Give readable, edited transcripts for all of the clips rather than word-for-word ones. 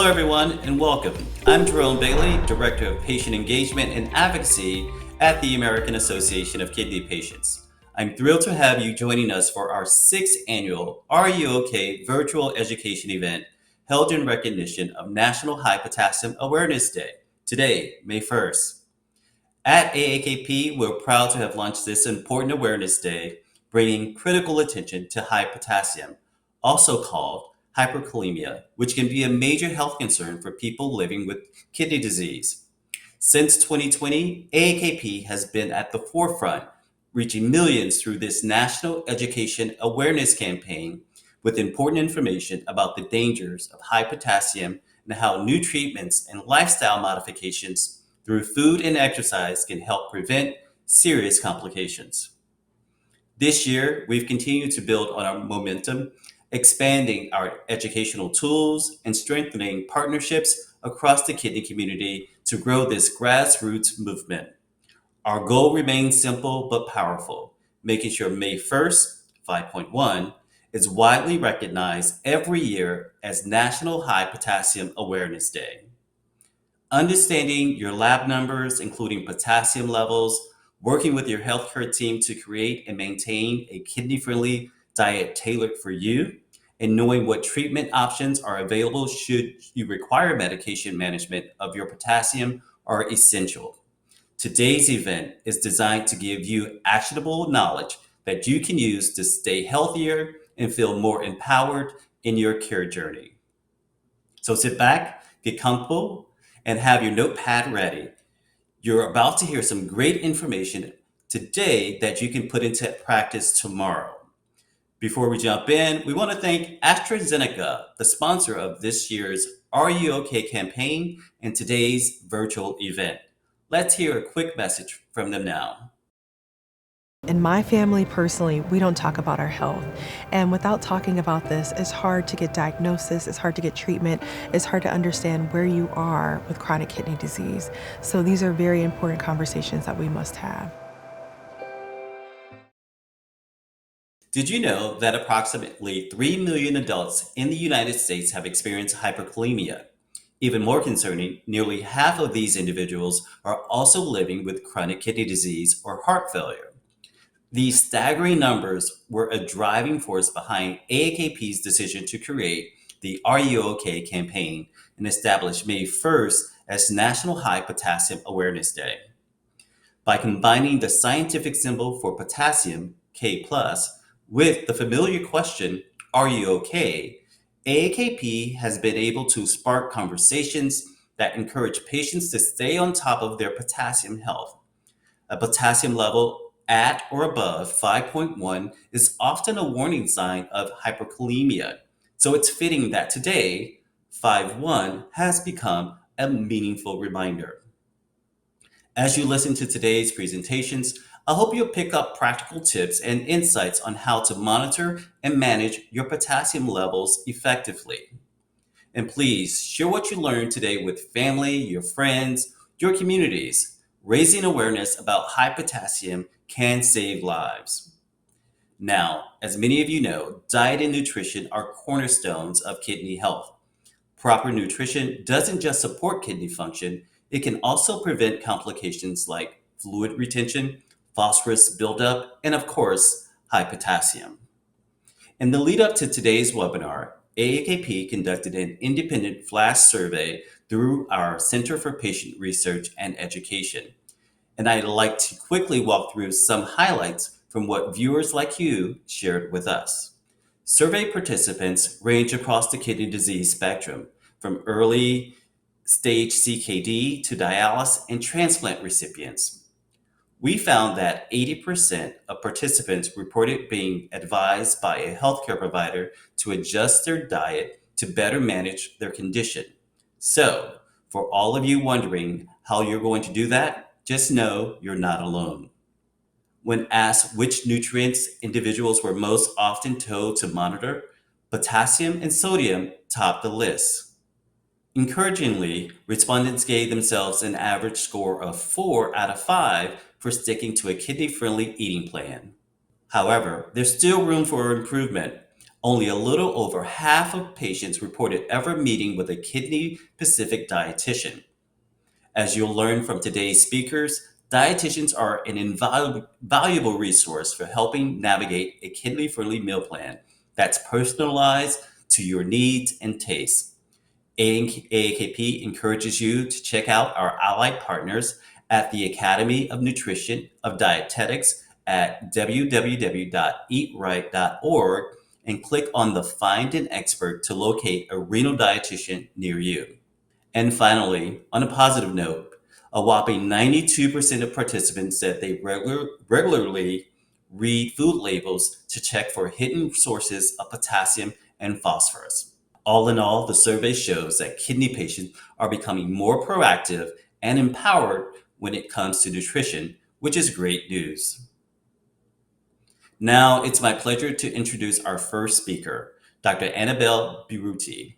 Hello, everyone, and welcome. I'm Jerome Bailey, Director of Patient Engagement and Advocacy at the American Association of Kidney Patients. I'm thrilled to have you joining us for our sixth annual Are You OK virtual education event held in recognition of National High Potassium Awareness Day, today, May 1st. At AAKP, we're proud to have launched this important awareness day, bringing critical attention to high potassium, also called hyperkalemia, which can be a major health concern for people living with kidney disease. Since 2020, AAKP has been at the forefront, reaching millions through this national education awareness campaign with important information about the dangers of high potassium and how new treatments and lifestyle modifications through food and exercise can help prevent serious complications. This year, we've continued to build on our momentum, expanding our educational tools and strengthening partnerships across the kidney community to grow this grassroots movement. Our goal remains simple but powerful, making sure May 1st, 5.1, is widely recognized every year as National High Potassium Awareness Day. Understanding your lab numbers, including potassium levels, working with your healthcare team to create and maintain a kidney friendly diet tailored for you, and knowing what treatment options are available should you require medication management of your potassium are essential. Today's event is designed to give you actionable knowledge that you can use to stay healthier and feel more empowered in your care journey. So sit back, get comfortable, and have your notepad ready. You're about to hear some great information today that you can put into practice tomorrow. Before we jump in, we want to thank AstraZeneca, the sponsor of this year's Are You OK campaign and today's virtual event. Let's hear a quick message from them now. In my family, personally, we don't talk about our health. And without talking about this, it's hard to get diagnosis, it's hard to get treatment, it's hard to understand where you are with chronic kidney disease. So these are very important conversations that we must have. Did you know that approximately 3 million adults in the United States have experienced hyperkalemia? Even more concerning, nearly half of these individuals are also living with chronic kidney disease or heart failure. These staggering numbers were a driving force behind AAKP's decision to create the Are You OK campaign and establish May 1st as National High Potassium Awareness Day. By combining the scientific symbol for potassium, K+, with the familiar question, Are you okay? AAKP has been able to spark conversations that encourage patients to stay on top of their potassium health. A potassium level at or above 5.1 is often a warning sign of hyperkalemia. So it's fitting that today, 5.1 has become a meaningful reminder. As you listen to today's presentations, I hope you'll pick up practical tips and insights on how to monitor and manage your potassium levels effectively. And please share what you learned today with family, your friends, your communities. Raising awareness about high potassium can save lives. Now, as many of you know, diet and nutrition are cornerstones of kidney health. Proper nutrition doesn't just support kidney function, it can also prevent complications like fluid retention, phosphorus buildup, and of course, high potassium. In the lead up to today's webinar, AAKP conducted an independent flash survey through our Center for Patient Research and Education. And I'd like to quickly walk through some highlights from what viewers like you shared with us. Survey participants range across the kidney disease spectrum, from early stage CKD to dialysis and transplant recipients. We found that 80% of participants reported being advised by a healthcare provider to adjust their diet to better manage their condition. So, for all of you wondering how you're going to do that, just know you're not alone. When asked which nutrients individuals were most often told to monitor, potassium and sodium topped the list. Encouragingly, respondents gave themselves an average score of 4 out of 5 for sticking to a kidney-friendly eating plan. However, there's still room for improvement. Only a little over half of patients reported ever meeting with a kidney-specific dietitian. As you'll learn from today's speakers, dietitians are an invaluable resource for helping navigate a kidney-friendly meal plan that's personalized to your needs and tastes. AAKP encourages you to check out our allied partners at the Academy of Nutrition of Dietetics at www.eatright.org and click on the Find an Expert to locate a renal dietitian near you. And finally, on a positive note, a whopping 92% of participants said they regularly read food labels to check for hidden sources of potassium and phosphorus. All in all, the survey shows that kidney patients are becoming more proactive and empowered when it comes to nutrition, which is great news. Now, it's my pleasure to introduce our first speaker, Dr. Annabelle Biruti.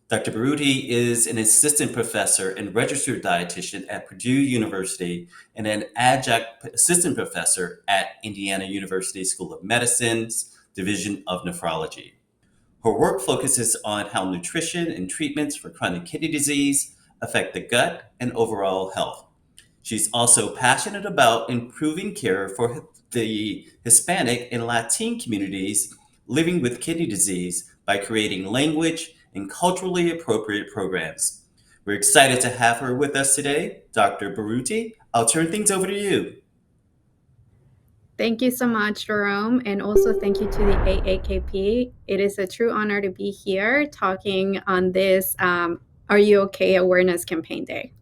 Dr. Baruti is an assistant professor and registered dietitian at Purdue University and an adjunct assistant professor at Indiana University School of Medicine's Division of Nephrology. Her work focuses on how nutrition and treatments for chronic kidney disease affect the gut and overall health. She's also passionate about improving care for the Hispanic and Latin communities living with kidney disease by creating language and culturally appropriate programs. We're excited to have her with us today. Dr. Baruti, I'll turn things over to you. Thank you so much, Jerome, and also thank you to the AAKP. It is a true honor to be here talking on this Are You Okay Awareness Campaign Day.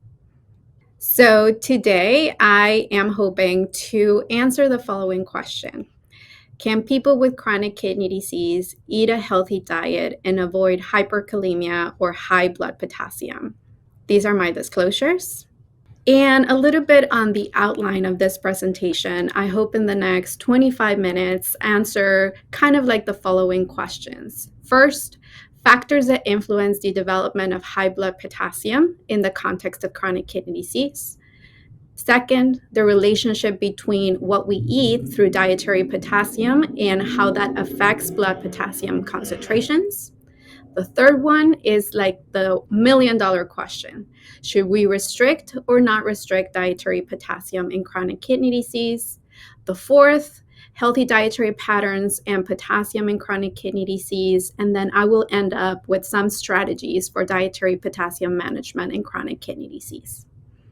So today I am hoping to answer the following question. Can people with chronic kidney disease eat a healthy diet and avoid hyperkalemia or high blood potassium? These are my disclosures. And a little bit on the outline of this presentation. I hope in the next 25 minutes answer kind of like the following questions. First, factors that influence the development of high blood potassium in the context of chronic kidney disease. Second, the relationship between what we eat through dietary potassium and how that affects blood potassium concentrations. The third one is like the $1,000,000 question. Should we restrict or not restrict dietary potassium in chronic kidney disease? The fourth, healthy dietary patterns and potassium in chronic kidney disease. And then I will end up with some strategies for dietary potassium management in chronic kidney disease.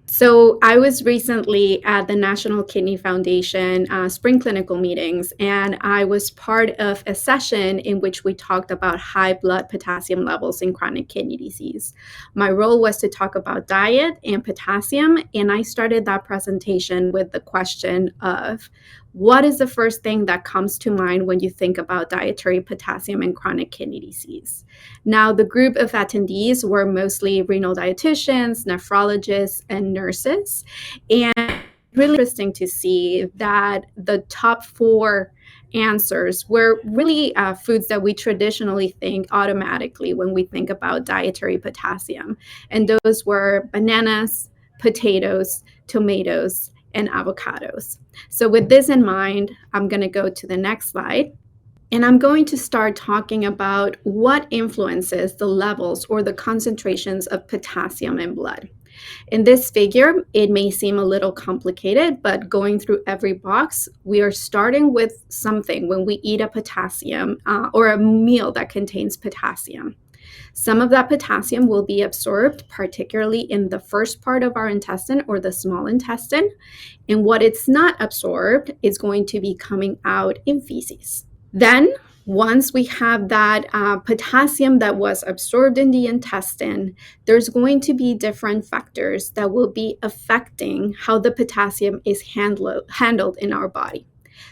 So I was recently at the National Kidney Foundation spring clinical meetings, and I was part of a session in which we talked about high blood potassium levels in chronic kidney disease. My role was to talk about diet and potassium, and I started that presentation with the question of, what is the first thing that comes to mind when you think about dietary potassium in chronic kidney disease? Now, the group of attendees were mostly renal dietitians, nephrologists, and nurses. And really interesting to see that the top four answers were really foods that we traditionally think automatically when we think about dietary potassium. And those were bananas, potatoes, tomatoes, and avocados. So with this in mind, I'm going to go to the next slide. And I'm going to start talking about what influences the levels or the concentrations of potassium in blood. In this figure, it may seem a little complicated, but going through every box, we are starting with something when we eat a potassium or a meal that contains potassium. Some of that potassium will be absorbed, particularly in the first part of our intestine or the small intestine. And what it's not absorbed is going to be coming out in feces. Then, once we have that potassium that was absorbed in the intestine, there's going to be different factors that will be affecting how the potassium is handled in our body.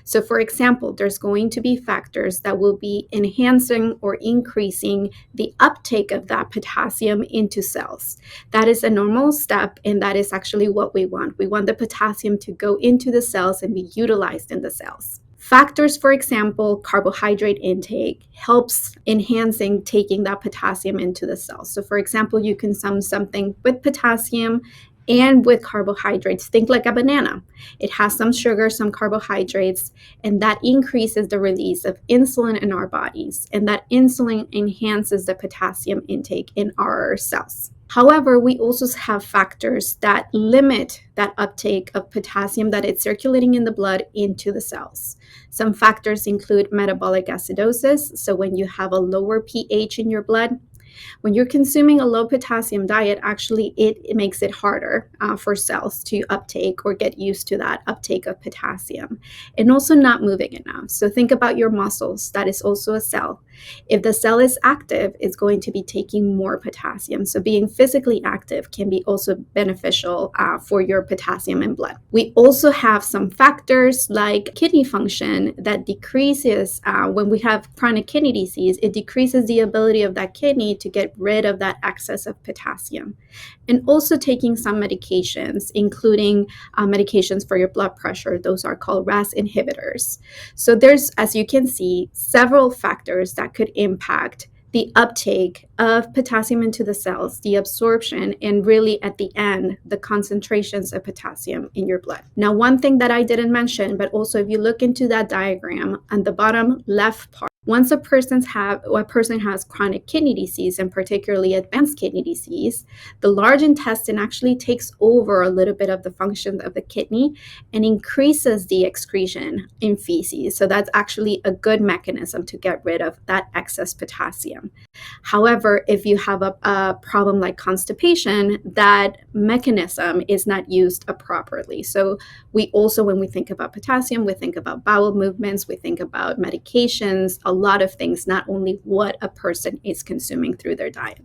So, for example, there's going to be factors that will be enhancing or increasing the uptake of that potassium into cells. That is a normal step, and that is actually what we want. We want the potassium to go into the cells and be utilized in the cells. Factors, for example, carbohydrate intake helps enhancing taking that potassium into the cells. So for example, you consume something with potassium And with carbohydrates, think like a banana. It has some sugar, some carbohydrates, and that increases the release of insulin in our bodies. And that insulin enhances the potassium intake in our cells. However, we also have factors that limit that uptake of potassium that is circulating in the blood into the cells. Some factors include metabolic acidosis. So when you have a lower pH in your blood, when you're consuming a low potassium diet, actually it makes it harder for cells to uptake or get used to that uptake of potassium, and also not moving enough. So think about your muscles. That is also a cell. If the cell is active, it's going to be taking more potassium. So being physically active can be also beneficial for your potassium in blood. We also have some factors like kidney function that decreases when we have chronic kidney disease. It decreases the ability of that kidney to get rid of that excess of potassium. And also taking some medications, including medications for your blood pressure. Those are called RAS inhibitors. So there's, as you can see, several factors that could impact the uptake of potassium into the cells, the absorption, and really at the end, the concentrations of potassium in your blood. Now, one thing that I didn't mention, but also if you look into that diagram on the bottom left part, once a person has chronic kidney disease, and particularly advanced kidney disease, the large intestine actually takes over a little bit of the function of the kidney and increases the excretion in feces. So that's actually a good mechanism to get rid of that excess potassium. However, if you have a problem like constipation, that mechanism is not used properly. So we also, when we think about potassium, we think about bowel movements, we think about medications, a lot of things, not only what a person is consuming through their diet.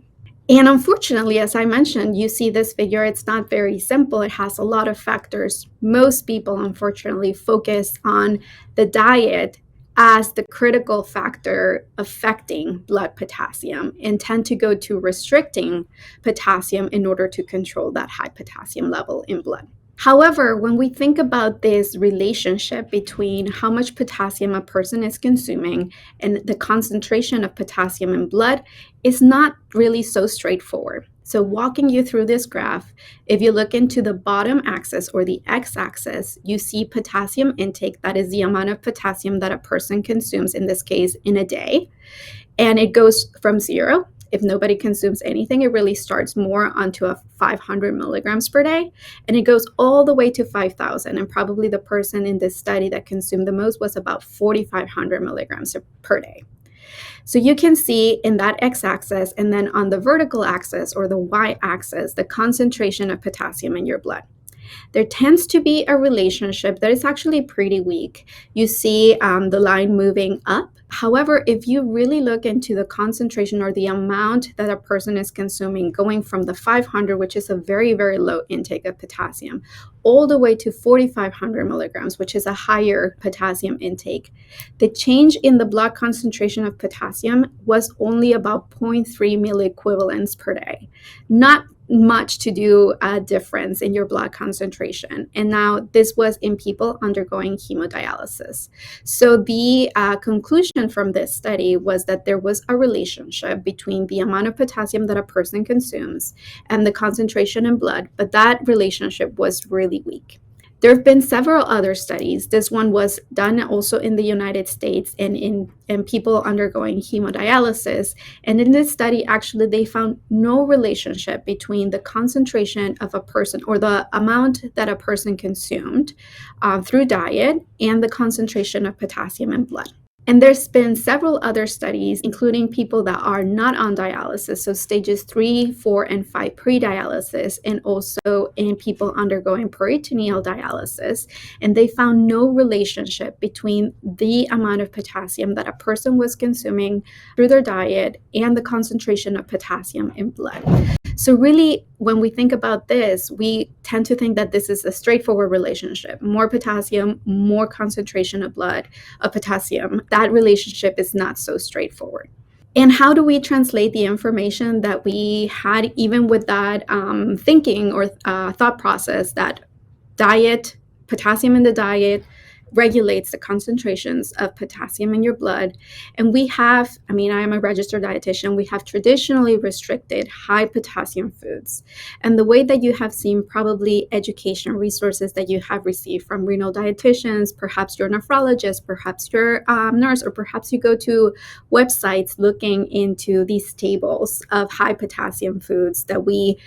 And unfortunately, as I mentioned, you see this figure, it's not very simple. It has a lot of factors. Most people, unfortunately, focus on the diet as the critical factor affecting blood potassium and tend to go to restricting potassium in order to control that high potassium level in blood. However, when we think about this relationship between how much potassium a person is consuming and the concentration of potassium in blood, is not really so straightforward. So walking you through this graph, if you look into the bottom axis or the x-axis, you see potassium intake. That is the amount of potassium that a person consumes, in this case, in a day. And it goes from 0. If nobody consumes anything, it really starts more onto a 500 milligrams per day, and it goes all the way to 5,000. And probably the person in this study that consumed the most was about 4,500 milligrams per day. So you can see in that x-axis, and then on the vertical axis or the y-axis, the concentration of potassium in your blood. There tends to be a relationship that is actually pretty weak. You see the line moving up. However, if you really look into the concentration or the amount that a person is consuming, going from the 500, which is a very, very low intake of potassium, all the way to 4,500 milligrams, which is a higher potassium intake, the change in the blood concentration of potassium was only about 0.3 milliequivalents per day. Not much to do a difference in your blood concentration. And now this was in people undergoing hemodialysis. So the conclusion from this study was that there was a relationship between the amount of potassium that a person consumes and the concentration in blood, but that relationship was really weak. There have been several other studies. This one was done also in the United States and in people undergoing hemodialysis. And in this study, actually, they found no relationship between the concentration of a person or the amount that a person consumed through diet and the concentration of potassium in blood. And there's been several other studies, including people that are not on dialysis, so stages 3, 4, and 5 pre-dialysis, and also in people undergoing peritoneal dialysis. And they found no relationship between the amount of potassium that a person was consuming through their diet and the concentration of potassium in blood. So really, when we think about this, we tend to think that this is a straightforward relationship. More potassium, more concentration of blood, of potassium. That relationship is not so straightforward. And how do we translate the information that we had, even with that thinking or thought process that diet, potassium in the diet, regulates the concentrations of potassium in your blood. And we have, I am a registered dietitian, we have traditionally restricted high potassium foods. And the way that you have seen probably education resources that you have received from renal dietitians, perhaps you're a nephrologist, perhaps you're a nurse, or perhaps you go to websites looking into these tables of high potassium foods that we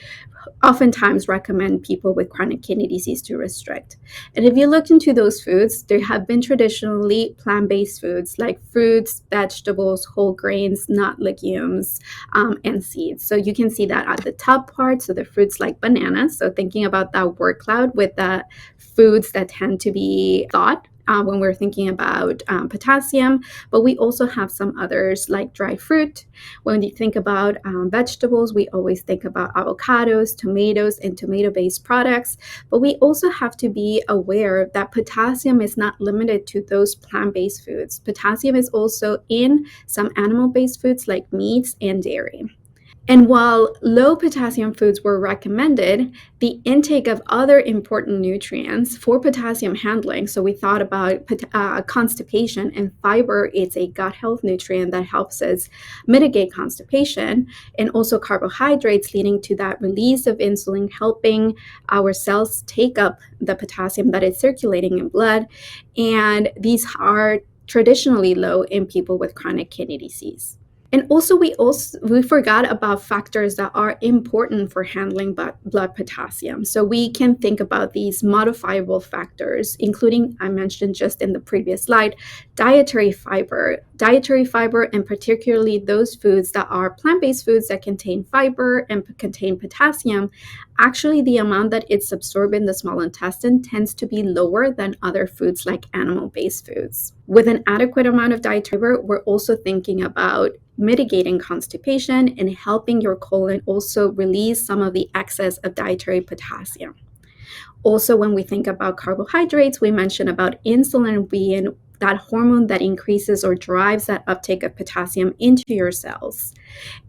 oftentimes recommend people with chronic kidney disease to restrict. And if you look into those foods, there have been traditionally plant-based foods like fruits, vegetables, whole grains, nut legumes, and seeds. So you can see that at the top part. So the fruits like bananas. So thinking about that word cloud with the foods that tend to be thought when we're thinking about potassium, but we also have some others like dry fruit. When you think about vegetables, we always think about avocados, tomatoes, and tomato-based products, but we also have to be aware that potassium is not limited to those plant-based foods. Potassium is also in some animal-based foods like meats and dairy. And while low potassium foods were recommended, the intake of other important nutrients for potassium handling, so we thought about constipation, and fiber is a gut health nutrient that helps us mitigate constipation, and also carbohydrates leading to that release of insulin, helping our cells take up the potassium that is circulating in blood. And these are traditionally low in people with chronic kidney disease. And also we forgot about factors that are important for handling blood potassium. So we can think about these modifiable factors, including, I mentioned just in the previous slide, dietary fiber. Dietary fiber, and particularly those foods that are plant-based foods that contain fiber and contain potassium, actually the amount that it's absorbed in the small intestine tends to be lower than other foods like animal-based foods. With an adequate amount of dietary fiber, we're also thinking about mitigating constipation and helping your colon also release some of the excess of dietary potassium. Also, when we think about carbohydrates, we mentioned about insulin being that hormone that increases or drives that uptake of potassium into your cells.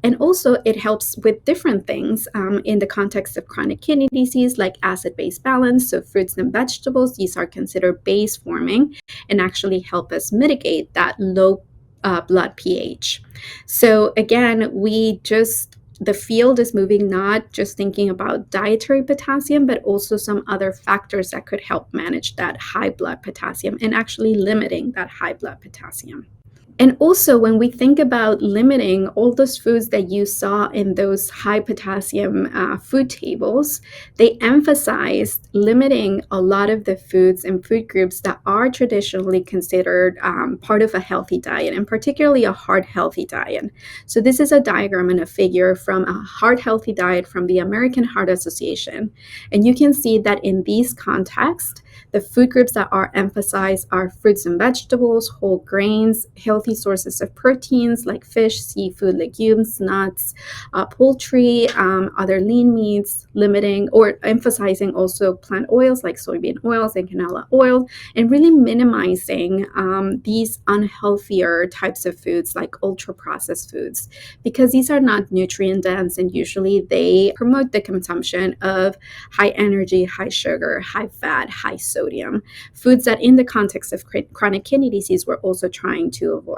And also, it helps with different things in the context of chronic kidney disease, like acid-base balance. So fruits and vegetables, these are considered base forming and actually help us mitigate that low blood pH. So again, the field is moving, not just thinking about dietary potassium, but also some other factors that could help manage that high blood potassium and actually limiting that high blood potassium. And also, when we think about limiting all those foods that you saw in those high potassium food tables, they emphasized limiting a lot of the foods and food groups that are traditionally considered part of a healthy diet, and particularly a heart healthy diet. So this is a diagram and a figure from a heart healthy diet from the American Heart Association. And you can see that in these contexts, the food groups that are emphasized are fruits and vegetables, whole grains, healthy sources of proteins like fish, seafood, legumes, nuts, poultry, other lean meats, limiting or emphasizing also plant oils like soybean oils and canola oil, and really minimizing these unhealthier types of foods like ultra-processed foods, because these are not nutrient dense and usually they promote the consumption of high energy, high sugar, high fat, high sodium, foods that in the context of chronic kidney disease we're also trying to avoid.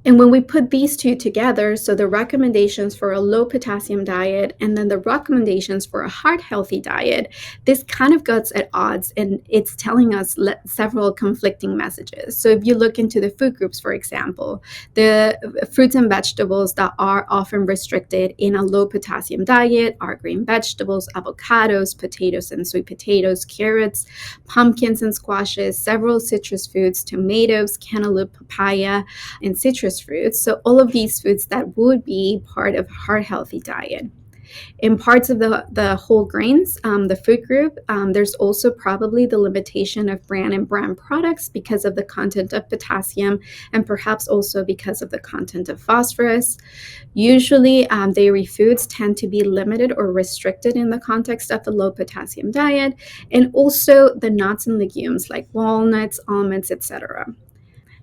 And when we put these two together, so the recommendations for a low potassium diet and then the recommendations for a heart healthy diet, this kind of goes at odds and it's telling us several conflicting messages. So if you look into the food groups, for example, the fruits and vegetables that are often restricted in a low potassium diet are green vegetables, avocados, potatoes and sweet potatoes, carrots, pumpkins and squashes, several citrus foods, tomatoes, cantaloupe, papaya, and citrus fruits. So all of these foods that would be part of a heart healthy diet. In parts of the whole grains, the food group, there's also probably the limitation of bran and bran products because of the content of potassium and perhaps also because of the content of phosphorus. Usually, dairy foods tend to be limited or restricted in the context of a low potassium diet, and also the nuts and legumes like walnuts, almonds, etc.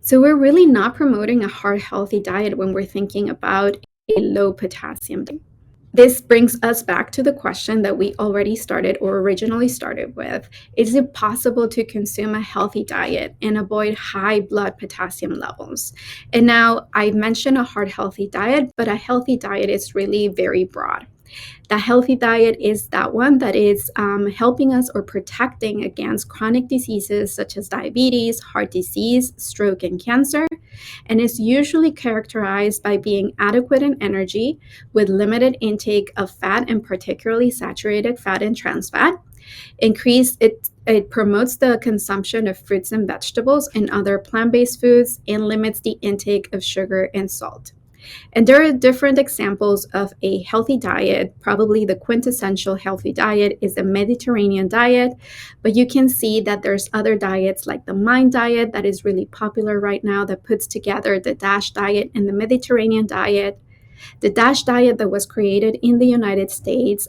So we're really not promoting a heart healthy diet when we're thinking about a low potassium diet. This brings us back to the question that we already started or originally started with. Is it possible to consume a healthy diet and avoid high blood potassium levels? And now I mentioned a heart healthy diet, but a healthy diet is really very broad. The healthy diet is that one that is helping us or protecting against chronic diseases such as diabetes, heart disease, stroke, and cancer, and is usually characterized by being adequate in energy with limited intake of fat and particularly saturated fat and trans fat. It promotes the consumption of fruits and vegetables and other plant-based foods and limits the intake of sugar and salt. And there are different examples of a healthy diet. Probably the quintessential healthy diet is the Mediterranean diet, but you can see that there's other diets like the Mind diet that is really popular right now that puts together the DASH diet and the Mediterranean diet. The DASH diet that was created in the United States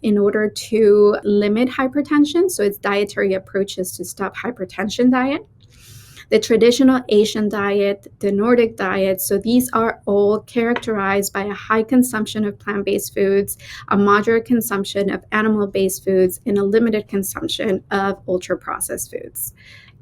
in order to limit hypertension, so it's dietary approaches to stop hypertension diet. The traditional Asian diet, the Nordic diet. So these are all characterized by a high consumption of plant-based foods, a moderate consumption of animal-based foods, and a limited consumption of ultra-processed foods.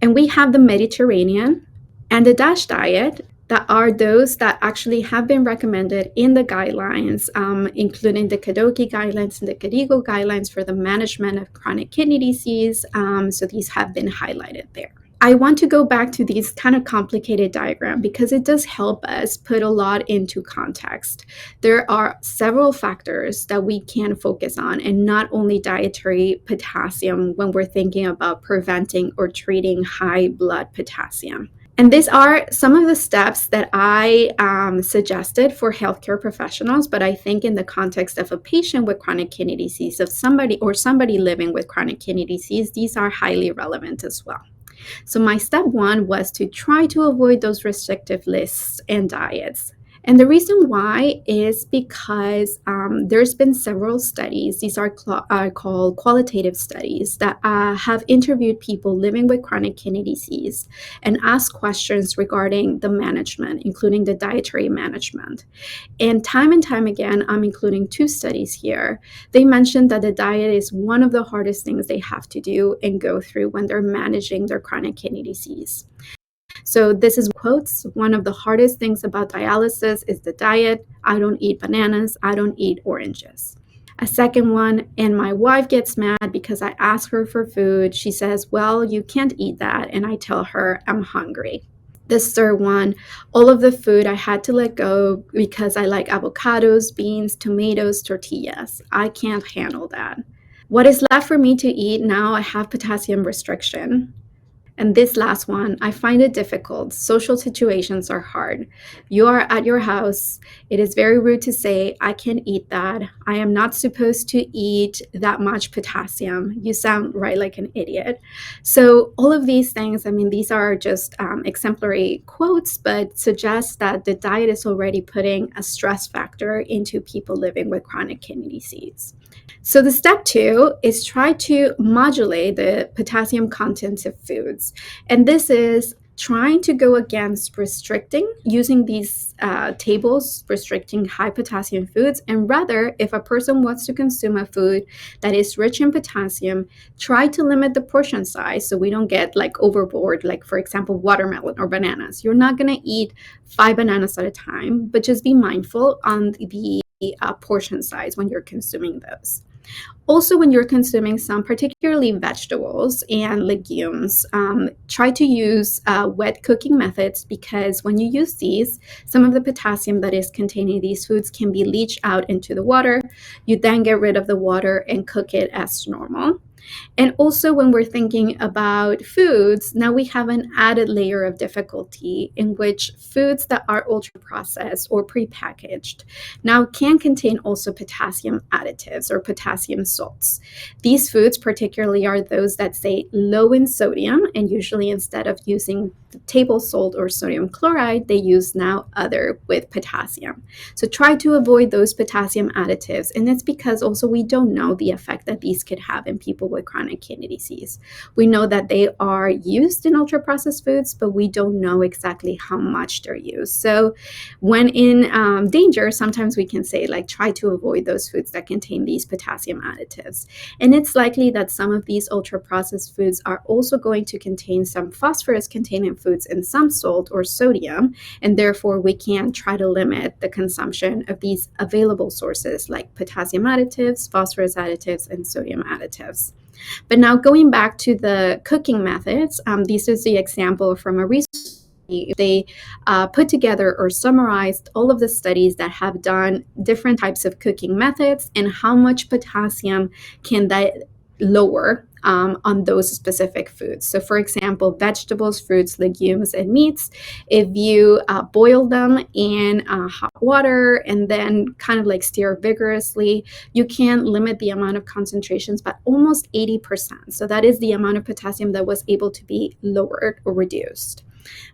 And we have the Mediterranean and the DASH diet that are those that actually have been recommended in the guidelines, including the KDOQI guidelines and the KDIGO guidelines for the management of chronic kidney disease. So these have been highlighted there. I want to go back to these kind of complicated diagram because it does help us put a lot into context. There are several factors that we can focus on, and not only dietary potassium when we're thinking about preventing or treating high blood potassium. And these are some of the steps that I suggested for healthcare professionals, but I think in the context of a patient with chronic kidney disease, of somebody living with chronic kidney disease, these are highly relevant as well. So my step one was to try to avoid those restrictive lists and diets. And the reason why is because there's been several studies, these are called qualitative studies, that have interviewed people living with chronic kidney disease and asked questions regarding the management, including the dietary management. And time again, I'm including 2 studies here. They mentioned that the diet is one of the hardest things they have to do and go through when they're managing their chronic kidney disease. So this is quotes. One of the hardest things about dialysis is the diet. I don't eat bananas. I don't eat oranges. A second one, and my wife gets mad because I ask her for food. She says, well, you can't eat that. And I tell her I'm hungry. This third one, all of the food I had to let go because I like avocados, beans, tomatoes, tortillas. I can't handle that. What is left for me to eat now? I have potassium restriction. And this last one, I find it difficult. Social situations are hard. You are at your house. It is very rude to say, I can't eat that. I am not supposed to eat that much potassium. You sound right like an idiot. So all of these things, I mean, these are just exemplary quotes, but suggest that the diet is already putting a stress factor into people living with chronic kidney disease. So the step 2 is try to modulate the potassium content of foods. And this is trying to go against restricting, using these tables, restricting high potassium foods. And rather, if a person wants to consume a food that is rich in potassium, try to limit the portion size so we don't get like overboard, like for example, watermelon or bananas. You're not going to eat 5 bananas at a time, but just be mindful on the portion size when you're consuming those. Also, when you're consuming some, particularly vegetables and legumes, try to use wet cooking methods, because when you use these, some of the potassium that is contained in these foods can be leached out into the water. You then get rid of the water and cook it as normal. And also, when we're thinking about foods, now we have an added layer of difficulty in which foods that are ultra processed or prepackaged now can contain also potassium additives or potassium salts. These foods particularly are those that say low in sodium, and usually instead of using table salt or sodium chloride, they use now other with potassium. So try to avoid those potassium additives. And it's because also we don't know the effect that these could have in people with chronic kidney disease. We know that they are used in ultra processed foods, but we don't know exactly how much they're used. So when in danger, sometimes we can say, like, try to avoid those foods that contain these potassium additives. And it's likely that some of these ultra processed foods are also going to contain some phosphorus containing foods and some salt or sodium, and therefore we can try to limit the consumption of these available sources like potassium additives, phosphorus additives, and sodium additives. But now going back to the cooking methods, this is the example from a research. They put together or summarized all of the studies that have done different types of cooking methods and how much potassium can that lower on those specific foods. So for example, vegetables, fruits, legumes, and meats, if you boil them in hot water and then kind of like stir vigorously, you can limit the amount of concentrations by almost 80%. So that is the amount of potassium that was able to be lowered or reduced.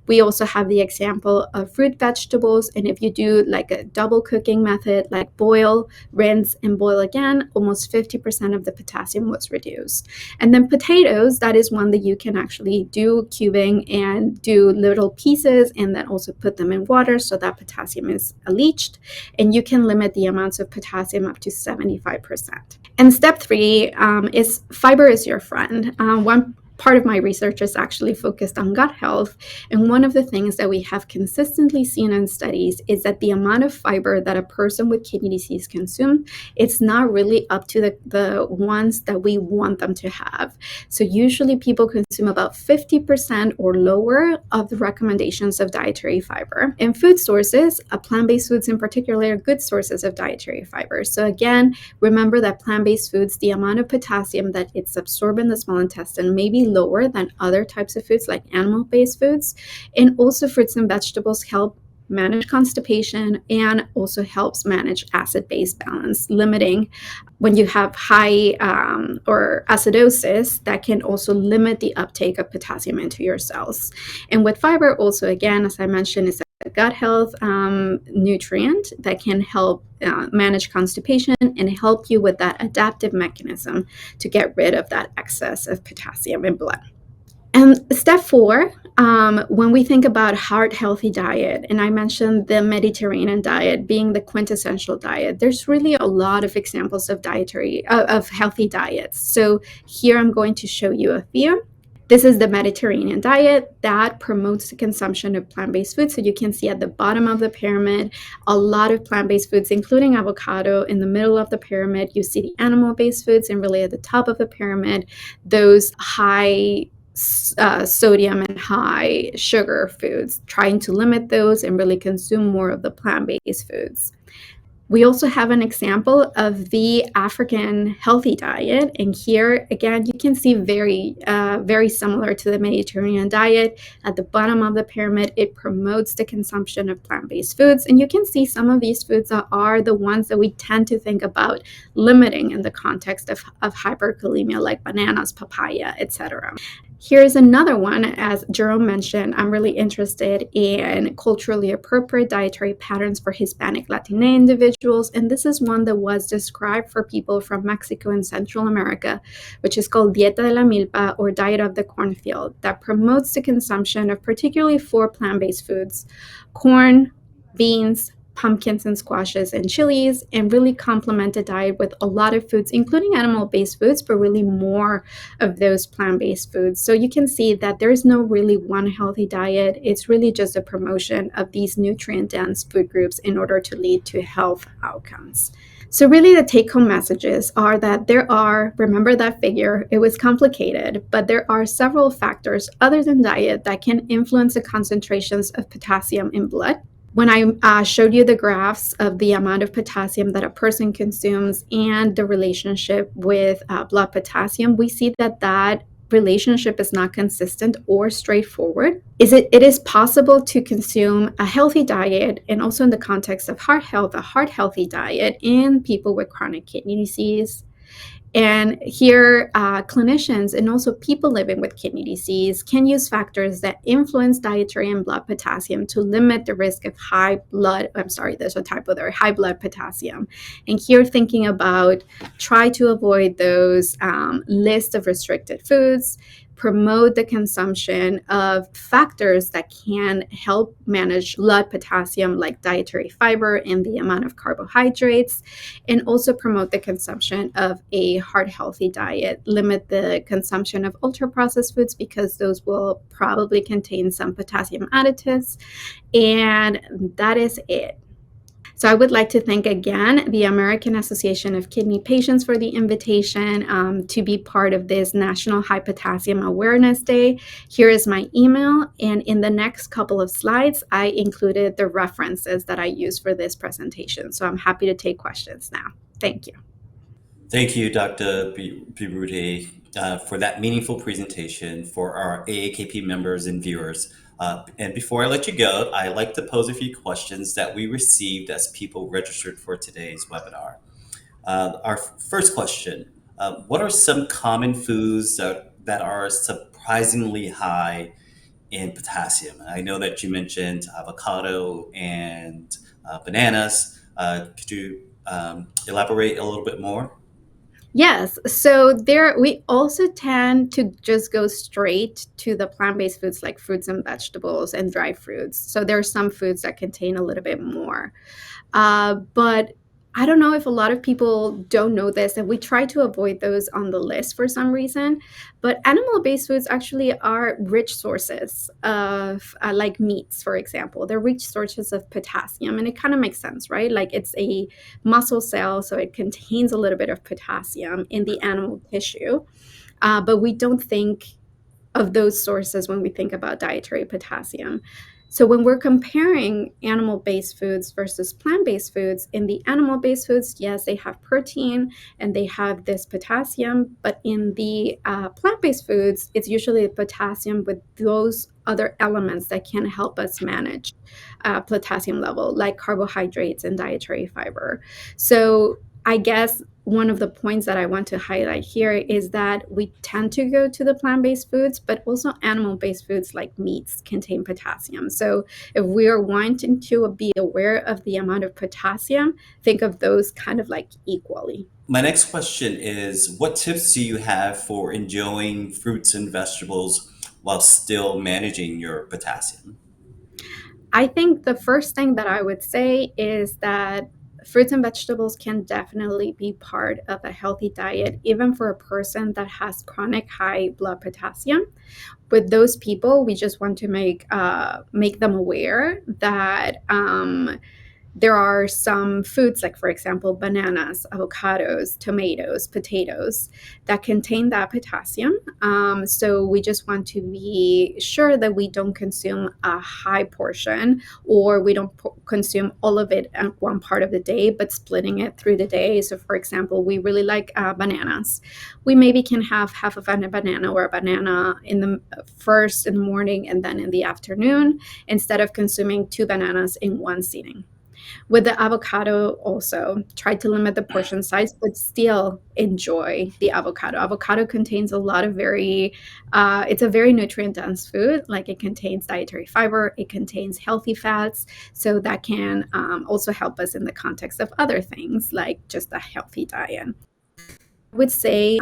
We also have the example of fruit vegetables, and if you do like a double cooking method, like boil, rinse, and boil again, almost 50% of the potassium was reduced. And then potatoes, that is one that you can actually do cubing and do little pieces and then also put them in water so that potassium is leached, and you can limit the amounts of potassium up to 75%. And step 3 is fiber is your friend. One part of my research is actually focused on gut health. And one of the things that we have consistently seen in studies is that the amount of fiber that a person with kidney disease consumes, it's not really up to the ones that we want them to have. So usually people consume about 50% or lower of the recommendations of dietary fiber. And food sources, plant-based foods in particular, are good sources of dietary fiber. So again, remember that plant-based foods, the amount of potassium that it's absorbed in the small intestine may be lower than other types of foods like animal-based foods. And also fruits and vegetables help manage constipation and also helps manage acid-base balance, limiting when you have high or acidosis, that can also limit the uptake of potassium into your cells. And with fiber also, again, as I mentioned, is a gut health nutrient that can help manage constipation and help you with that adaptive mechanism to get rid of that excess of potassium in blood. And step 4, when we think about heart-healthy diet, and I mentioned the Mediterranean diet being the quintessential diet, there's really a lot of examples of of healthy diets. So here I'm going to show you a few. This is the Mediterranean diet that promotes the consumption of plant-based foods. So you can see at the bottom of the pyramid, a lot of plant-based foods, including avocado. In the middle of the pyramid, you see the animal-based foods, and really at the top of the pyramid, those high sodium and high sugar foods, trying to limit those and really consume more of the plant-based foods. We also have an example of the African healthy diet. And here, again, you can see very similar to the Mediterranean diet. At the bottom of the pyramid, it promotes the consumption of plant-based foods. And you can see some of these foods are the ones that we tend to think about limiting in the context of hyperkalemia, like bananas, papaya, etc. Here's another one. As Jerome mentioned, I'm really interested in culturally appropriate dietary patterns for Hispanic Latina individuals, and this is one that was described for people from Mexico and Central America, which is called Dieta de la Milpa, or Diet of the Cornfield, that promotes the consumption of particularly 4 plant-based foods: corn, beans, pumpkins and squashes, and chilies, and really complement a diet with a lot of foods, including animal-based foods, but really more of those plant-based foods. So you can see that there's no really one healthy diet. It's really just a promotion of these nutrient-dense food groups in order to lead to health outcomes. So really the take-home messages are that remember that figure, it was complicated, but there are several factors other than diet that can influence the concentrations of potassium in blood. When I showed you the graphs of the amount of potassium that a person consumes and the relationship with blood potassium, we see that relationship is not consistent or straightforward. It is possible to consume a healthy diet, and also in the context of heart health, a heart healthy diet in people with chronic kidney disease. And here, clinicians and also people living with kidney disease can use factors that influence dietary and blood potassium to limit the risk of there's a typo there, high blood potassium. And here, thinking about try to avoid those list of restricted foods, promote the consumption of factors that can help manage blood potassium, like dietary fiber and the amount of carbohydrates, and also promote the consumption of a heart healthy diet. Limit the consumption of ultra processed foods because those will probably contain some potassium additives. And that is it. So I would like to thank again the American Association of Kidney Patients for the invitation to be part of this National High Potassium Awareness Day. Here is my email, and in the next couple of slides, I included the references that I used for this presentation. So I'm happy to take questions now. Thank you. Thank you, Dr. Birute, for that meaningful presentation for our AAKP members and viewers. And before I let you go, I'd like to pose a few questions that we received as people registered for today's webinar. Our first question, what are some common foods that are surprisingly high in potassium? I know that you mentioned avocado and bananas. Could you elaborate a little bit more? Yes. So there, we also tend to just go straight to the plant-based foods like fruits and vegetables and dry fruits. So there are some foods that contain a little bit more. But I don't know if a lot of people don't know this, and we try to avoid those on the list for some reason. But animal-based foods actually are rich sources of, like meats, for example. They're rich sources of potassium, and it kind of makes sense, right? Like it's a muscle cell, so it contains a little bit of potassium in the animal tissue. But we don't think of those sources when we think about dietary potassium. So when we're comparing animal-based foods versus plant-based foods, in the animal-based foods, yes, they have protein and they have this potassium, but in the plant-based foods, it's usually potassium with those other elements that can help us manage potassium level, like carbohydrates and dietary fiber. So I guess one of the points that I want to highlight here is that we tend to go to the plant-based foods, but also animal-based foods like meats contain potassium. So if we are wanting to be aware of the amount of potassium, think of those kind of like equally. My next question is, what tips do you have for enjoying fruits and vegetables while still managing your potassium? I think the first thing that I would say is that fruits and vegetables can definitely be part of a healthy diet, even for a person that has chronic high blood potassium. With those people, we just want to make them aware that there are some foods, like, for example, bananas, avocados, tomatoes, potatoes, that contain that potassium. So we just want to be sure that we don't consume a high portion, or we don't consume all of it at one part of the day, but splitting it through the day. So, for example, we really like bananas. We maybe can have half of a banana or a banana in the first in the morning and then in the afternoon, instead of consuming two bananas in one sitting. With the avocado, also try to limit the portion size, but still enjoy the avocado. Avocado contains a lot of it's a very nutrient dense food. Like, it contains dietary fiber, it contains healthy fats, so that can also help us in the context of other things like just a healthy diet. I would say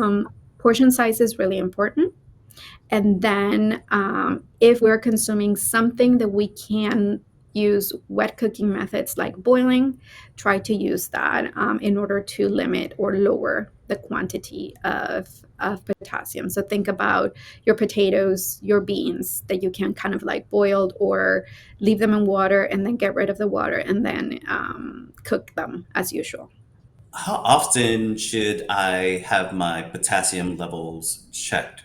portion size is really important. And then if we're consuming something that we can use wet cooking methods like boiling, try to use that in order to limit or lower the quantity of potassium. So think about your potatoes, your beans that you can kind of like boil, or leave them in water and then get rid of the water and then cook them as usual. How often should I have my potassium levels checked?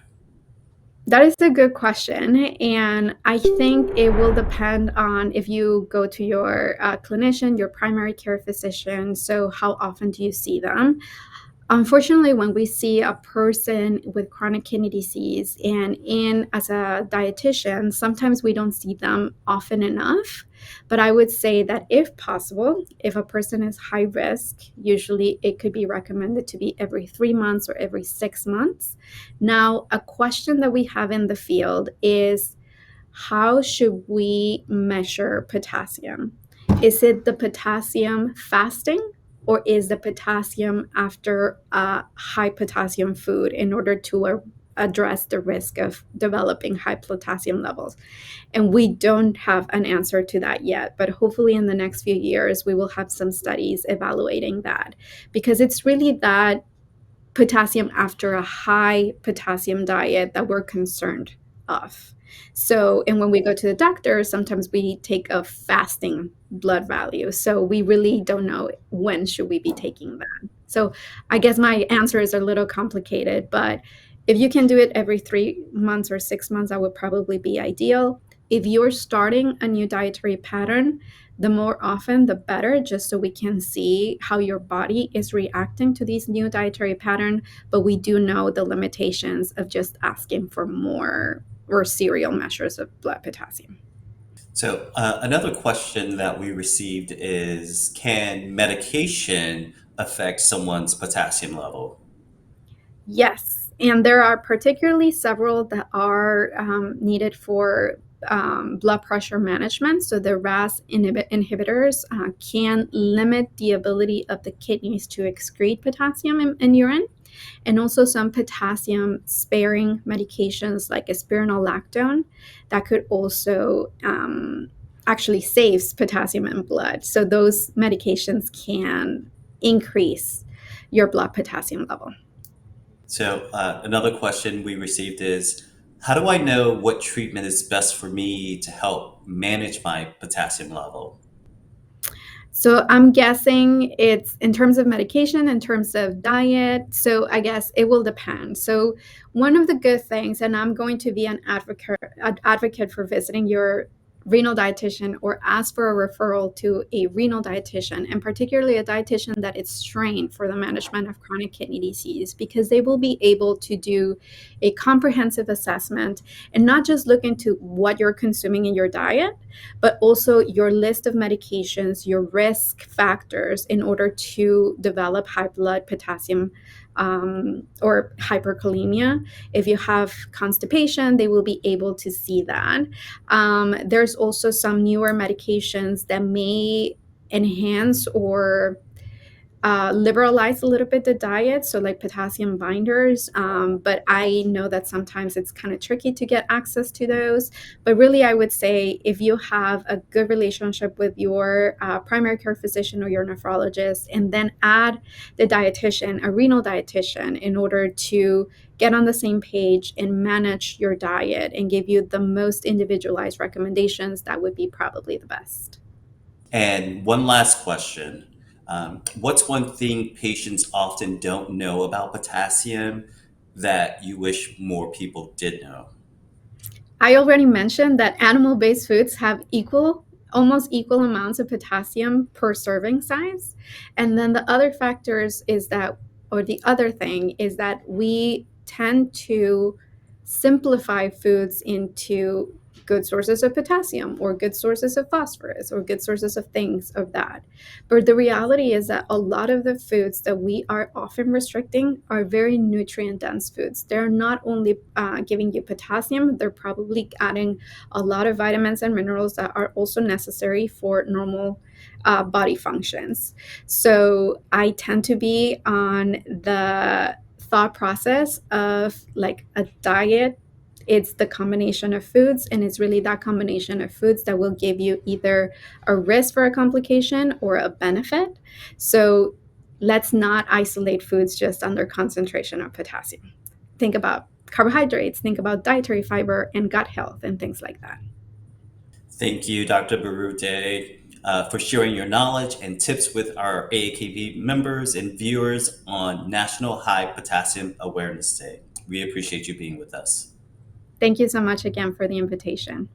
That is a good question. And I think it will depend on if you go to your clinician, your primary care physician. So, how often do you see them? Unfortunately, when we see a person with chronic kidney disease and in as a dietitian, sometimes we don't see them often enough. But I would say that if possible, if a person is high risk, usually it could be recommended to be every 3 months or every 6 months. Now, a question that we have in the field is, how should we measure potassium? Is it the potassium fasting, or is the potassium after a high potassium food in order to address the risk of developing high potassium levels? And we don't have an answer to that yet, but hopefully in the next few years, we will have some studies evaluating that, because it's really that potassium after a high potassium diet that we're concerned of. So, and when we go to the doctor, sometimes we take a fasting blood value. So we really don't know when should we be taking that. So I guess my answer is a little complicated, but if you can do it every 3 months or 6 months, that would probably be ideal. If you're starting a new dietary pattern, the more often, the better, just so we can see how your body is reacting to these new dietary pattern. But we do know the limitations of just asking for more or serial measures of blood potassium. So, another question that we received is, can medication affect someone's potassium level? Yes, and there are particularly several that are needed for blood pressure management. So the RAS inhibitors can limit the ability of the kidneys to excrete potassium in urine, and also some potassium sparing medications like spironolactone that could also actually saves potassium in blood. So those medications can increase your blood potassium level. So, another question we received is, how do I know what treatment is best for me to help manage my potassium level? So I'm guessing it's in terms of medication, in terms of diet. So I guess it will depend. So one of the good things, and I'm going to be an advocate for visiting your renal dietitian or ask for a referral to a renal dietitian, and particularly a dietitian that is trained for the management of chronic kidney disease, because they will be able to do a comprehensive assessment and not just look into what you're consuming in your diet, but also your list of medications, your risk factors in order to develop high blood potassium or hyperkalemia. If you have constipation, they will be able to see that. There's also some newer medications that may enhance or liberalize a little bit the diet, so like potassium binders. But I know that sometimes it's kind of tricky to get access to those. But really, I would say if you have a good relationship with your primary care physician or your nephrologist, and then add the dietitian, a renal dietitian, in order to get on the same page and manage your diet and give you the most individualized recommendations, that would be probably the best. And one last question. What's one thing patients often don't know about potassium that you wish more people did know? I already mentioned that animal-based foods have almost equal amounts of potassium per serving size. And then the other factors is that, or the other thing is that we tend to simplify foods into good sources of potassium or good sources of phosphorus or good sources of things of that. But the reality is that a lot of the foods that we are often restricting are very nutrient dense foods. They're not only giving you potassium, they're probably adding a lot of vitamins and minerals that are also necessary for normal body functions. So I tend to be on the thought process of like a diet. It's the combination of foods, and it's really that combination of foods that will give you either a risk for a complication or a benefit. So let's not isolate foods just under concentration of potassium. Think about carbohydrates, think about dietary fiber and gut health and things like that. Thank you, Dr. Barute, for sharing your knowledge and tips with our AAKP members and viewers on National High Potassium Awareness Day. We appreciate you being with us. Thank you so much again for the invitation.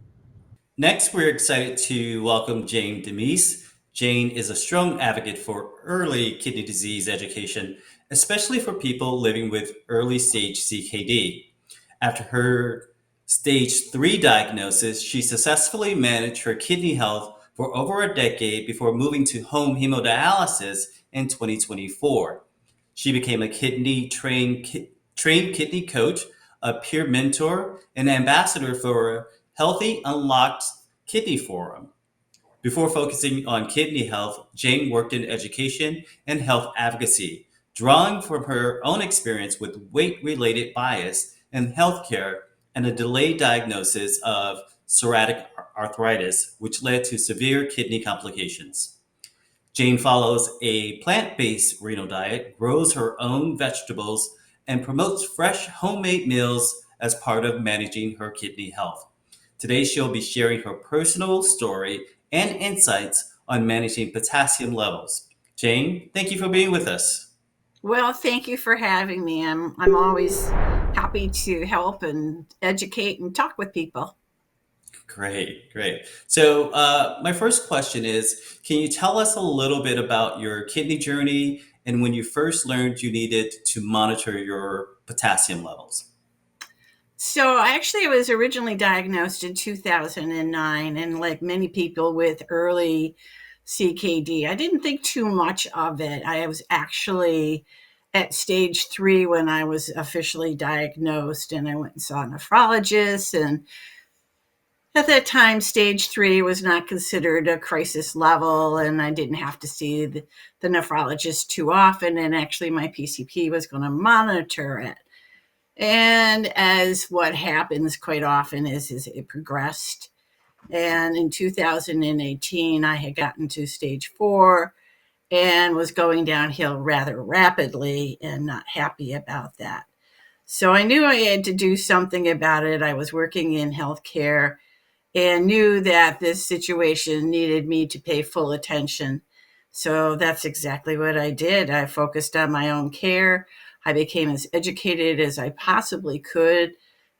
Next, we're excited to welcome Jane Demise. Jane is a strong advocate for early kidney disease education, especially for people living with early stage CKD. After her stage 3 diagnosis, she successfully managed her kidney health for over a decade before moving to home hemodialysis in 2024. She became a trained kidney coach, a peer mentor, and ambassador for Healthy Unlocked Kidney Forum. Before focusing on kidney health, Jane worked in education and health advocacy, drawing from her own experience with weight related bias in healthcare and a delayed diagnosis of psoriatic arthritis, which led to severe kidney complications. Jane follows a plant based renal diet, grows her own vegetables, and promotes fresh homemade meals as part of managing her kidney health. Today, she'll be sharing her personal story and insights on managing potassium levels. Jane, thank you for being with us. Well, thank you for having me. I'm always happy to help and educate and talk with people. Great, great. So, my first question is, can you tell us a little bit about your kidney journey and when you first learned you needed to monitor your potassium levels? So, actually, I was originally diagnosed in 2009, and like many people with early CKD, I didn't think too much of it. I was actually at stage 3 when I was officially diagnosed, and I went and saw a nephrologist. And at that time, stage 3 was not considered a crisis level, and I didn't have to see the nephrologist too often. And actually, my PCP was going to monitor it. And as what happens quite often is it progressed. And in 2018, I had gotten to stage 4 and was going downhill rather rapidly and not happy about that. So I knew I had to do something about it. I was working in healthcare and knew that this situation needed me to pay full attention. So that's exactly what I did. I focused on my own care. I became as educated as I possibly could,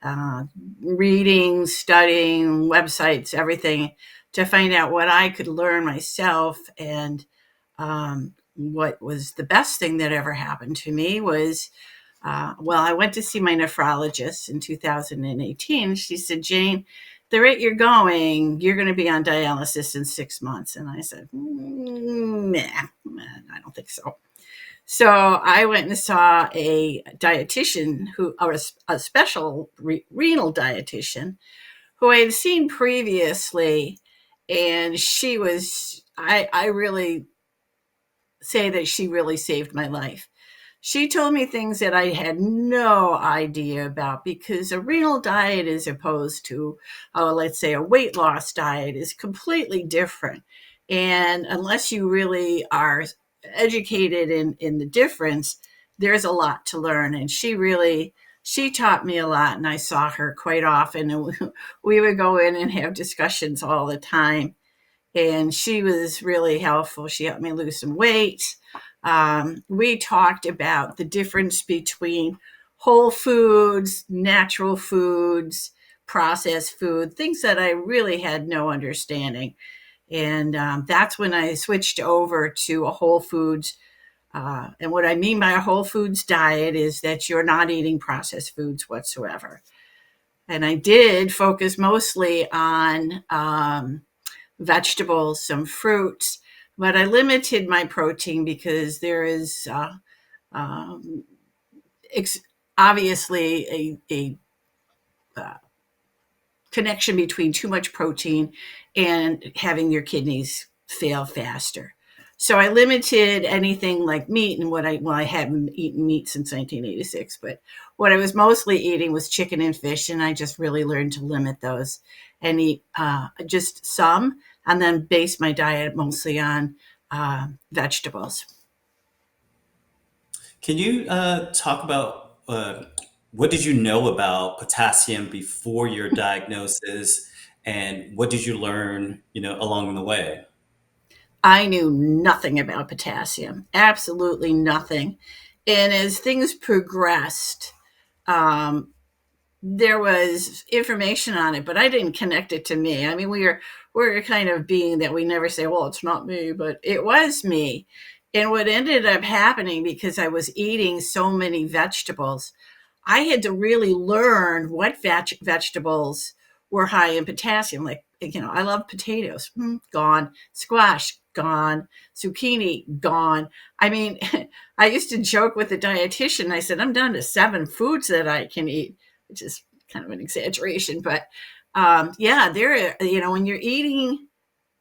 uh, reading, studying, websites, everything to find out what I could learn myself. And what was the best thing that ever happened to me was well, I went to see my nephrologist in 2018. She said, Jane, the rate you're going, you're going to be on dialysis in 6 months. And I said, nah, I don't think so. So I went and saw a dietitian or a special renal dietitian who I had seen previously. And I really say that she really saved my life. She told me things that I had no idea about because a renal diet, as opposed to, let's say, a weight loss diet, is completely different. And unless you really are educated in the difference, there's a lot to learn. And she taught me a lot, and I saw her quite often. And we would go in and have discussions all the time. And she was really helpful. She helped me lose some weight. We talked about the difference between whole foods, natural foods, processed food, things that I really had no understanding. And that's when I switched over to a whole foods. And what I mean by a whole foods diet is that you're not eating processed foods whatsoever. And I did focus mostly on vegetables, some fruits, but I limited my protein because there is um, ex- obviously a connection between too much protein and having your kidneys fail faster. So I limited anything like meat, and I haven't eaten meat since 1986, but what I was mostly eating was chicken and fish, and I just really learned to limit those and eat just some, and then base my diet mostly on vegetables. Can you talk about what did you know about potassium before your diagnosis, and what did you learn, along the way? I knew nothing about potassium, absolutely nothing. And as things progressed, um, there was information on it, but I didn't connect it to me. I mean, we were we're kind of being that we never say, well, it's not me, but it was me. And what ended up happening, because I was eating so many vegetables, I had to really learn what vegetables were high in potassium. Like, I love potatoes, gone. Squash, gone. Zucchini, gone. I mean, I used to joke with the dietitian. I said, I'm down to 7 foods that I can eat, which is kind of an exaggeration. But yeah, when you're eating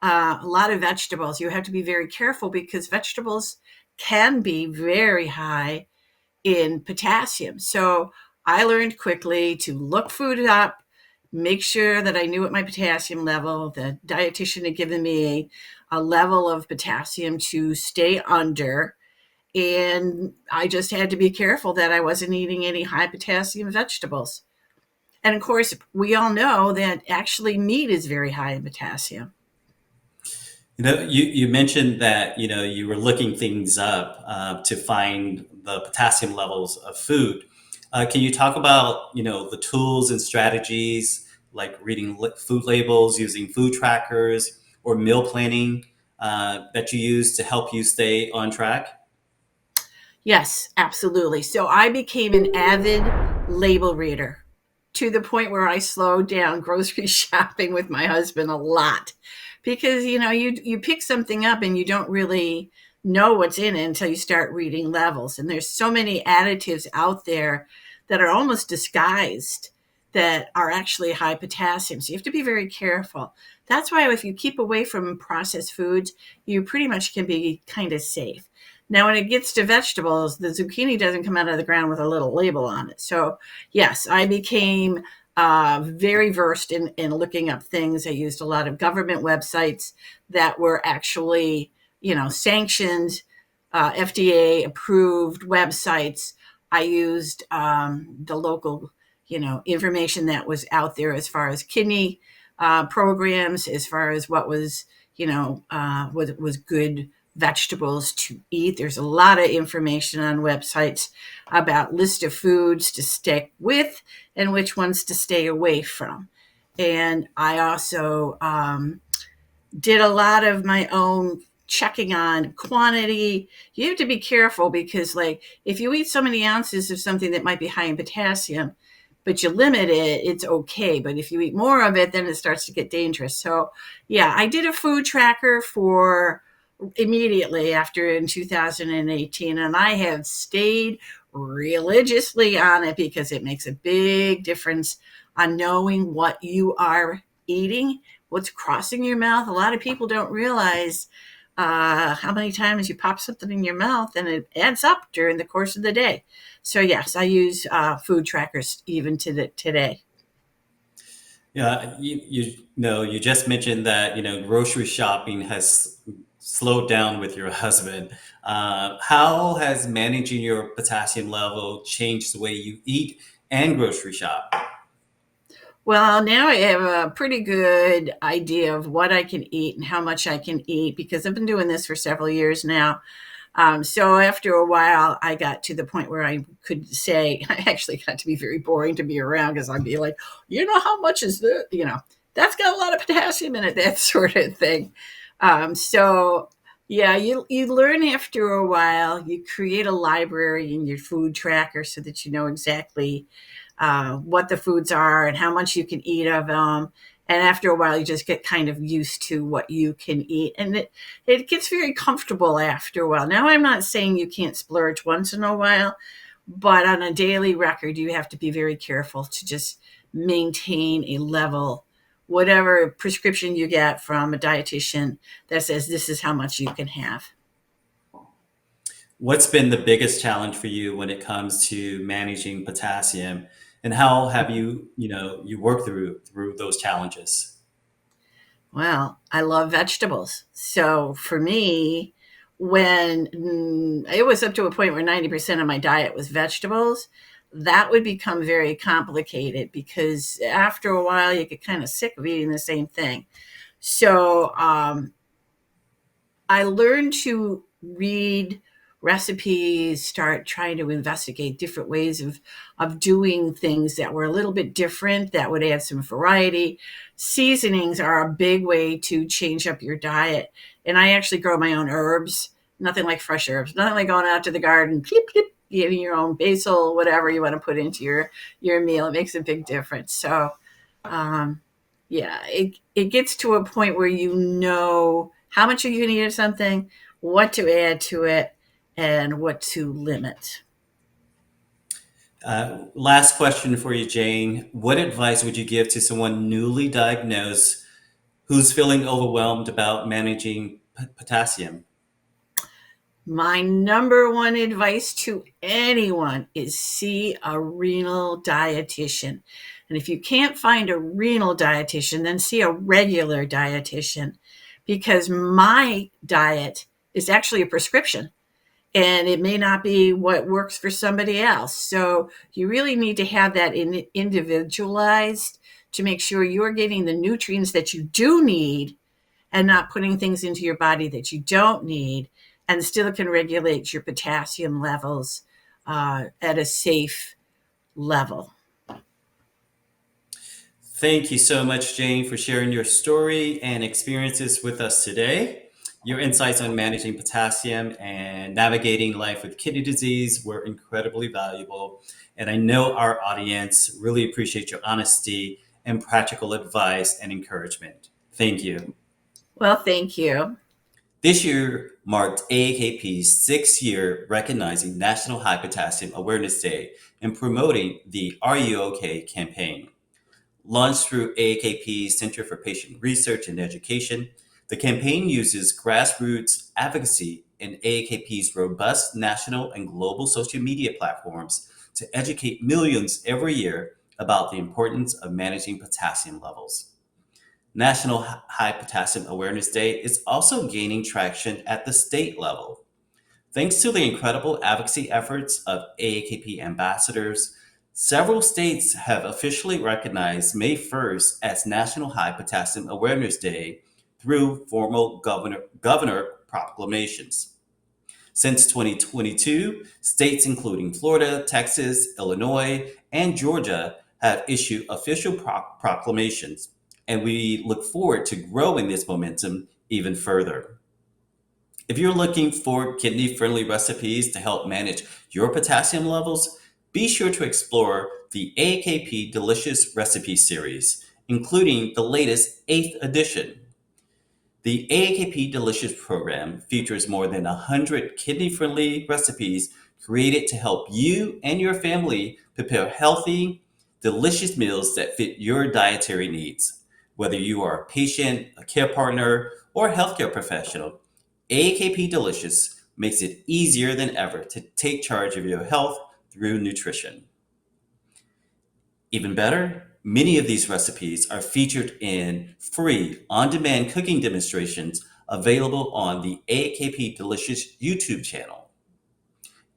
a lot of vegetables, you have to be very careful because vegetables can be very high in potassium. So I learned quickly to look food up, make sure that I knew what my potassium level, the dietitian had given me a level of potassium to stay under. And I just had to be careful that I wasn't eating any high potassium vegetables. And of course, we all know that actually meat is very high in potassium. You mentioned that you were looking things up to find the potassium levels of food. Can you talk about the tools and strategies like reading food labels, using food trackers, or meal planning that you use to help you stay on track? Yes, absolutely. So I became an avid label reader to the point where I slowed down grocery shopping with my husband a lot because you pick something up and you don't really know what's in it until you start reading levels, and there's so many additives out there that are almost disguised that are actually high potassium, so you have to be very careful. That's why if you keep away from processed foods, you pretty much can be kind of safe. Now, when it gets to vegetables, the zucchini doesn't come out of the ground with a little label on it. So, yes, I became very versed in looking up things. I used a lot of government websites that were actually, sanctioned, FDA approved websites. I used the local, information that was out there as far as kidney programs, as far as what was, was good vegetables to eat. There's a lot of information on websites about list of foods to stick with and which ones to stay away from. And I also did a lot of my own checking on quantity. You have to be careful because, like, if you eat so many ounces of something that might be high in potassium, but you limit it, it's okay. But if you eat more of it, then it starts to get dangerous. So, yeah, I did a food tracker for immediately after in 2018, and I have stayed religiously on it because it makes a big difference on knowing what you are eating, what's crossing your mouth. A lot of people don't realize how many times you pop something in your mouth, and it adds up during the course of the day. So yes, I use food trackers even to today. Yeah, you just mentioned that grocery shopping has slowed down with your husband. How has managing your potassium level changed the way you eat and grocery shop? Well, now I have a pretty good idea of what I can eat and how much I can eat because I've been doing this for several years now. So after a while, I got to the point where I could say, I actually got to be very boring to be around because I'd be like, how much is that? That's got a lot of potassium in it, that sort of thing. So yeah, you learn after a while. You create a library in your food tracker so that you know exactly what the foods are and how much you can eat of them. And after a while, you just get kind of used to what you can eat. And it gets very comfortable after a while. Now, I'm not saying you can't splurge once in a while, but on a daily record, you have to be very careful to just maintain a level, whatever prescription you get from a dietitian that says this is how much you can have. What's been the biggest challenge for you when it comes to managing potassium, and how have you worked through those challenges? Well, I love vegetables. So for me, when it was up to a point where 90% of my diet was vegetables, that would become very complicated because after a while you get kind of sick of eating the same thing. So I learned to read recipes, start trying to investigate different ways of doing things that were a little bit different, that would add some variety. Seasonings are a big way to change up your diet. And I actually grow my own herbs. Nothing like fresh herbs. Nothing like going out to the garden, peep, peep, getting your own basil, whatever you want to put into your meal. It makes a big difference. So, yeah, it gets to a point where you know how much you're going to eat of something, what to add to it, and what to limit. Last question for you, Jane. What advice would you give to someone newly diagnosed who's feeling overwhelmed about managing potassium? My number one advice to anyone is see a renal dietitian. And if you can't find a renal dietitian, then see a regular dietitian, because my diet is actually a prescription and it may not be what works for somebody else. So you really need to have that individualized to make sure you're getting the nutrients that you do need and not putting things into your body that you don't need, and still can regulate your potassium levels at a safe level. Thank you so much, Jane, for sharing your story and experiences with us today. Your insights on managing potassium and navigating life with kidney disease were incredibly valuable. And I know our audience really appreciate your honesty and practical advice and encouragement. Thank you. Well, thank you. This year marked AAKP's 6th year recognizing National High Potassium Awareness Day and promoting the Are You OK campaign. Launched through AAKP's Center for Patient Research and Education, the campaign uses grassroots advocacy and AAKP's robust national and global social media platforms to educate millions every year about the importance of managing potassium levels. National High Potassium Awareness Day is also gaining traction at the state level. Thanks to the incredible advocacy efforts of AAKP ambassadors, several states have officially recognized May 1st as National High Potassium Awareness Day through formal governor proclamations. Since 2022, states including Florida, Texas, Illinois, and Georgia have issued official proclamations, and we look forward to growing this momentum even further. If you're looking for kidney friendly recipes to help manage your potassium levels, be sure to explore the AKP Delicious Recipe Series, including the latest 8th edition. The AAKP Delicious program features more than 100 kidney friendly recipes created to help you and your family prepare healthy, delicious meals that fit your dietary needs. Whether you are a patient, a care partner, or a healthcare professional, AAKP Delicious makes it easier than ever to take charge of your health through nutrition. Even better, many of these recipes are featured in free on-demand cooking demonstrations available on the AKP Delicious YouTube channel.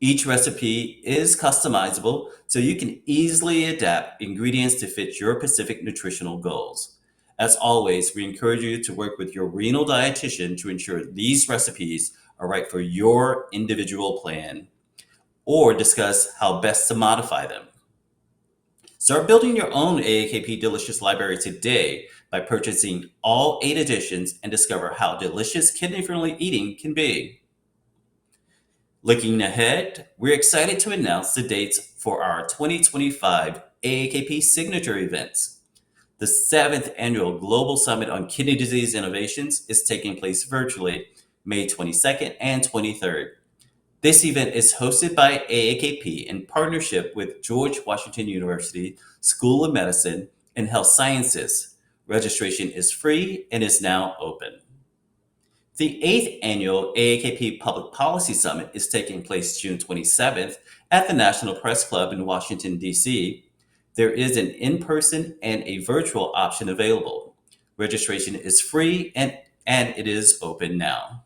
Each recipe is customizable so you can easily adapt ingredients to fit your specific nutritional goals. As always, we encourage you to work with your renal dietitian to ensure these recipes are right for your individual plan, or discuss how best to modify them. Start building your own AAKP Delicious library today by purchasing all 8 editions and discover how delicious kidney-friendly eating can be. Looking ahead, we're excited to announce the dates for our 2025 AAKP Signature events. The 7th Annual Global Summit on Kidney Disease Innovations is taking place virtually May 22nd and 23rd. This event is hosted by AAKP in partnership with George Washington University School of Medicine and Health Sciences. Registration is free and is now open. The 8th Annual AAKP Public Policy Summit is taking place June 27th at the National Press Club in Washington, D.C. There is an in-person and a virtual option available. Registration is free and it is open now.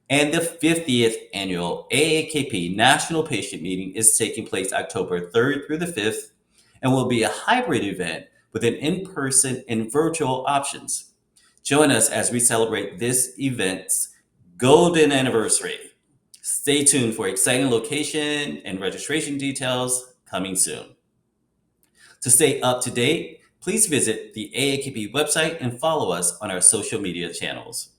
And the 50th Annual AAKP National Patient Meeting is taking place October 3rd through the 5th and will be a hybrid event with an in-person and virtual options. Join us as we celebrate this event's golden anniversary. Stay tuned for exciting location and registration details coming soon. To stay up to date, please visit the AAKP website and follow us on our social media channels.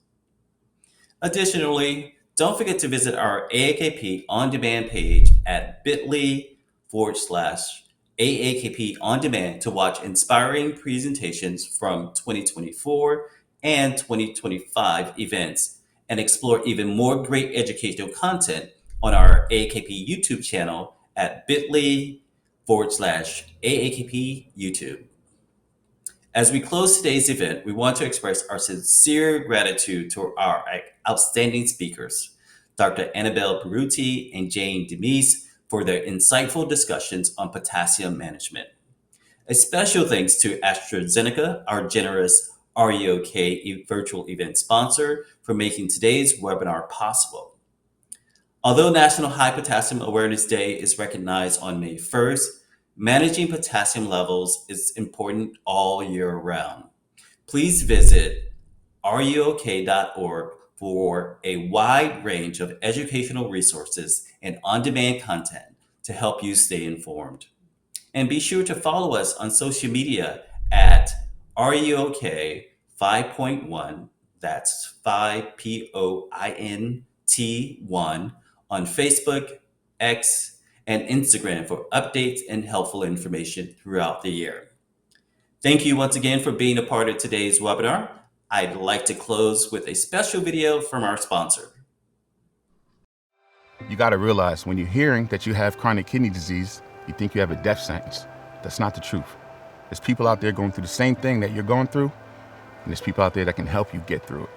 Additionally, don't forget to visit our AAKP On Demand page at bit.ly/AAKP On Demand to watch inspiring presentations from 2024 and 2025 events and explore even more great educational content on our AAKP YouTube channel at bit.ly/AAKP YouTube. As we close today's event, we want to express our sincere gratitude to our outstanding speakers, Dr. Annabelle Baruti and Jane Demise, for their insightful discussions on potassium management. A special thanks to AstraZeneca, our generous REOK virtual event sponsor, for making today's webinar possible. Although National High Potassium Awareness Day is recognized on May 1st, managing potassium levels is important all year round. Please visit reok.org for a wide range of educational resources and on-demand content to help you stay informed. And be sure to follow us on social media at REOK 5.1, that's 5POINT1, on Facebook, X, and Instagram for updates and helpful information throughout the year. Thank you once again for being a part of today's webinar. I'd like to close with a special video from our sponsor. You got to realize when you're hearing that you have chronic kidney disease, you think you have a death sentence. That's not the truth. There's people out there going through the same thing that you're going through, and there's people out there that can help you get through it.